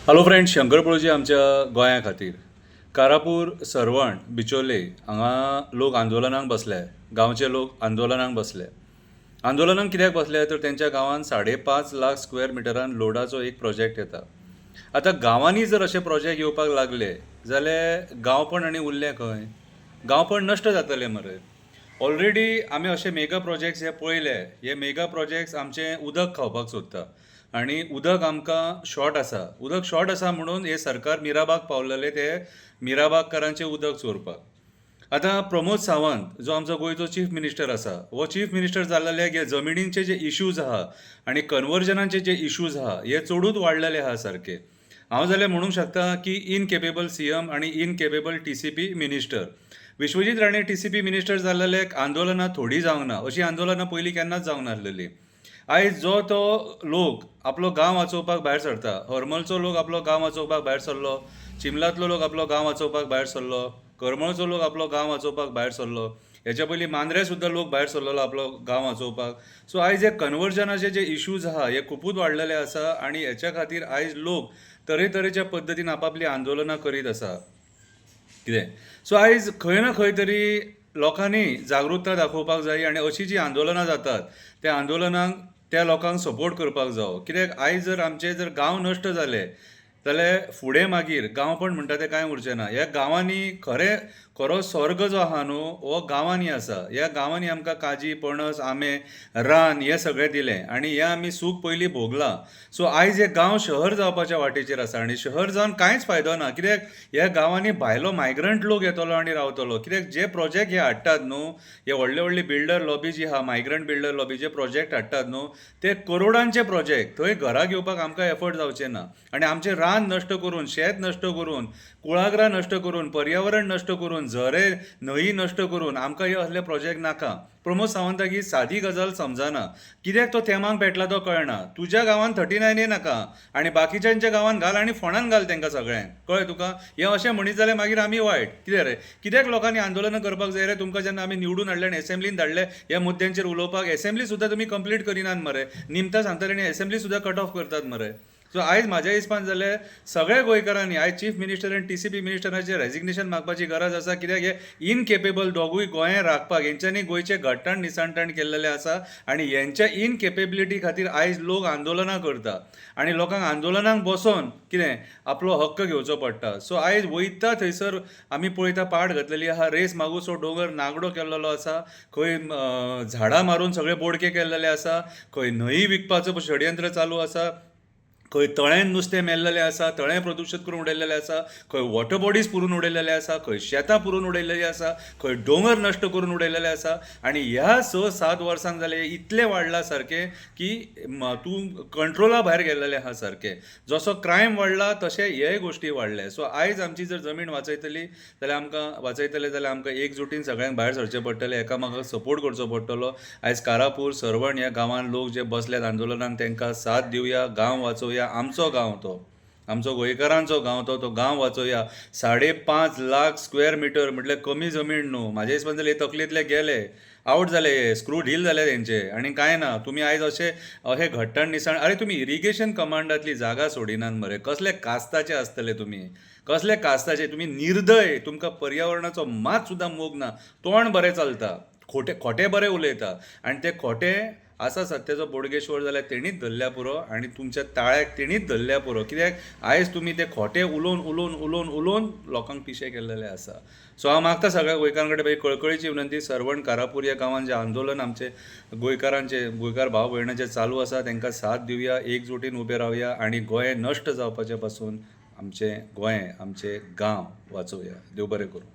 Hello friends, Shankar पळोवची आमच्या गोंया खातीर कारापूर, सरवण, बिचोले हांगा लोक आंदोलनाक बसले. गांवचे लोक आंदोलनाक बसले. आंदोलनाक कित्याक बसले तर तेंच्या गांवांत 5.5 लाख स्क्वेअर मिटरान लोडाचो एक प्रोजेक्ट येता. आतां गांवांनी जर अशे प्रोजेक्ट येवपाक लागले जाल्यार गांवपण आनी उरलें खंय? गांवपण नश्ट जातलें मरे. ऑलरेडी आमी अशे मेगा प्रोजेक्ट्स हे पळयले. हे मेगा प्रोजेक्ट्स आमचें उदक खावपाक सोदता आनी उदक आमकां शॉर्ट आसा. उदक शॉर्ट आसा म्हणून हे सरकार मिराबाग पावलेले ते मिराबागकारांचें उदक चोरपाक. आतां प्रमोद सावंत जो आमचो गोंयचो चीफ मिनिस्टर आसा, हो चीफ मिनिस्टर जाल्ल्याक हे जमिनींचे जे इश्यूज आहा आनी कन्वर्जनाचे जे इश्यूज आहा हे चडूच वाडलेले आहा सारके. हांव जाल्यार म्हणूंक शकता की इनकेपेबल सीएम आनी incapable TCP minister. Vishwajit Rane TCP minister जाल्ल्याक आंदोलनां थोडी जावंक ना. अशी आंदोलनां पयलीं केन्नाच जावंक नासलेली. आयज जो तो लोक आपलो गांव वाचोवपाक भायर सरता, हरमलचो लोक आपलो गांव वाचोवपाक भायर सरलो, चिंबलातलो लोक आपलो गांव वाचोवपाक भायर सरलो, करमळचो लोक आपलो गांव वाचोवपाक भायर सरलो, हेच्या पयलीं मांद्रे सुद्दां लोक भायर सरलेलो आपलो गांव वाचोवपाक. सो आयज हे कन्वर्जनाचे जे इश्यूज आहा हे खुपूच वाडलेले आसा आनी हेच्या खातीर आयज लोक तरेतरेच्या पद्दतीन आपापली आंदोलनां करीत आसा. कितें सो आयज खंय ना खंय तरी लोकांनी जागृतता दाखोवपाक जाय आनी अशीं जीं आंदोलनां जातात त्या आंदोलनांक त्या लोकांक सपोर्ट करपाक जावो. कित्याक आयज जर आमचे जर गांव नश्ट जाले जाल्यार फुडें मागीर गांवपण म्हणटा तें कांय उरचें ना. ह्या गांवांनी खरो स्वर्ग जो आहा न्हू हो गांवांनी आसा. ह्या गांवांनी आमकां काजी, पणस, आंबे, रान हें सगळें दिलें आनी हें आमी सूख पयलीं भोगलां. सो आयज हे गांव शहर जावपाच्या वाटेचेर आसा आनी शहर जावन कांयच फायदो ना. कित्याक ह्या गांवांनी भायलो मायग्रंट लोक येतलो आनी रावतलो. कित्याक जे प्रोजेक्ट हे हाडटात न्हू, हे व्हडले व्हडले बिल्डर लॉबी जी आहा, मायग्रंट बिल्डर लॉबी जे प्रोजेक्ट हाडटात न्हू ते करोडांचे प्रोजेक्ट. थंय घरां घेवपाक आमकां एफर्ट जावचें ना आनी आमचें रान नश्ट करून, शेत नश्ट करून, कुळागरां नश्ट करून, पर्यावरण नश्ट करून, झरे न्हंयी नश्ट करून आमकां हे असले प्रोजेक्ट नाका. प्रमोद सावंताक ही सादी गजाल समजना. कित्याक तो थेमाक पेटला तो कळना. तुज्या गांवांत 39A नाका आनी बाकीच्यांच्या गांवांत घाल आनी फोंडान घाल तेंकां सगळ्यांक. कळ्ळें तुका? हें अशें म्हणीत जाल्यार मागीर आमी वायट. कितें रे, कित्याक लोकांनी आंदोलनां करपाक जाय रे? तुमकां जेन्ना आमी निवडून हाडले आनी एसेंब्लीन धाडले ह्या मुद्द्यांचेर उलोवपाक, एसेंब्ली सुद्दां तुमी कंप्लीट करिनात मरे. निमतां सांगतात आनी एसेंब्ली सुद्दां कट ऑफ करतात मरे. सो आयज म्हाज्या हिसपान जाल्यार सगळ्या गोंयकारांनी आयज चीफ मिनिस्टर आनी टीसीपी मिनिस्टराचें रेजिग्नेशन मागपाची गरज आसा. कित्याक हे इनकेपेबल दोगूय गोंय राखपाक हेंच्यांनी गोंयचें घट्टण निसाणटण केल्लेलें आसा आनी हेंच्या इनकेपेबिलिटी खातीर आयज लोक आंदोलनां करता आनी लोकांक आंदोलनाक बसोन कितें आपलो हक्क घेवचो पडटा. सो आयज वयता थंयसर आमी पळयता पाड घातलेली आहा. रेस मागुसो दोंगर नागडो केल्लो आसा. खंय झाडां मारून सगळे बोडके केल्लेले आसा. खंय न्हंयी विकपाचो षडयंत्र चालू आसा. खंय तळ्यान नुस्तें मेल्लेलें आसा, तळें प्रदूशीत करून उडयल्लेलें आसा. खंय वॉटर बॉडीज पुरून उडयल्लेले आसा. खंय शेतां पुरून उडयल्लेलीं आसा. खंय दोंगर नश्ट करून उडयल्लेले आसा. आनी ह्या 6-7 वर्सांक जालें इतलें वाडलां सारकें की तूं कंट्रोला भायर गेल्लेलें आहा सारकें. जसो क्रायम वाडला तशें हेय गोश्टी वाडले. सो आयज आमची जर जमीन वाचयतली जाल्यार आमकां एकजुटीन सगळ्यांक भायर सरचें पडटलें, एकामेकाक सपोर्ट करचो पडटलो. आयज कारापूर, सरवण ह्या गांवांत लोक जे बसल्यात आंदोलनाक तेंकां साथ दिवया, गांव वाचोवया. आमचो गांव तो, आमचो गोंयकारांचो गांव तो गांव वाचोवया. 5.5 लाख स्क्वेअर मिटर म्हटल्यार कमी जमीन न्हू. म्हाज्या हिसपान जाल्यार हे तकलेंतले गेले, आवट जाले, हे स्क्रू ढील जाले तेंचे आनी कांय ना. तुमी आयज अशें घट्टण निसाण अरे तुमी इरिगेशन कमांडांतली जागा सोडिनात मरे. कसले कास्ताचे आसतले तुमी, कसले कास्ताचे तुमी. निर्दय, तुमकां पर्यावरणाचो मात सुद्दां मोग ना. तोंड बरें चलता, खोटे बरें उलयता आनी ते खोटे आसा सत्याचो बोडगेश्वर जाल्यार तेणीच धरल्या पुरो आनी तुमच्या ताळ्याक तेणीच धरल्या पुरो. कित्याक आयज तुमी ते खोटे उलोवन लोकांक पिशे केल्लेले आसा. सो हांव मागता सगळ्या गोंयकारां कडेन कळकळीची विनंती, सरवण, कारापूर ह्या गांवांत जें आंदोलन आमचे गोंयकार भाव भयणांचें चालू आसा तेंकां साथ दिवया, एकजुटीन उबे रावया आनी गोंय नश्ट जावपाचे पासून आमचें गोंय, आमचें गांव वाचोवया. देव बरें करूं.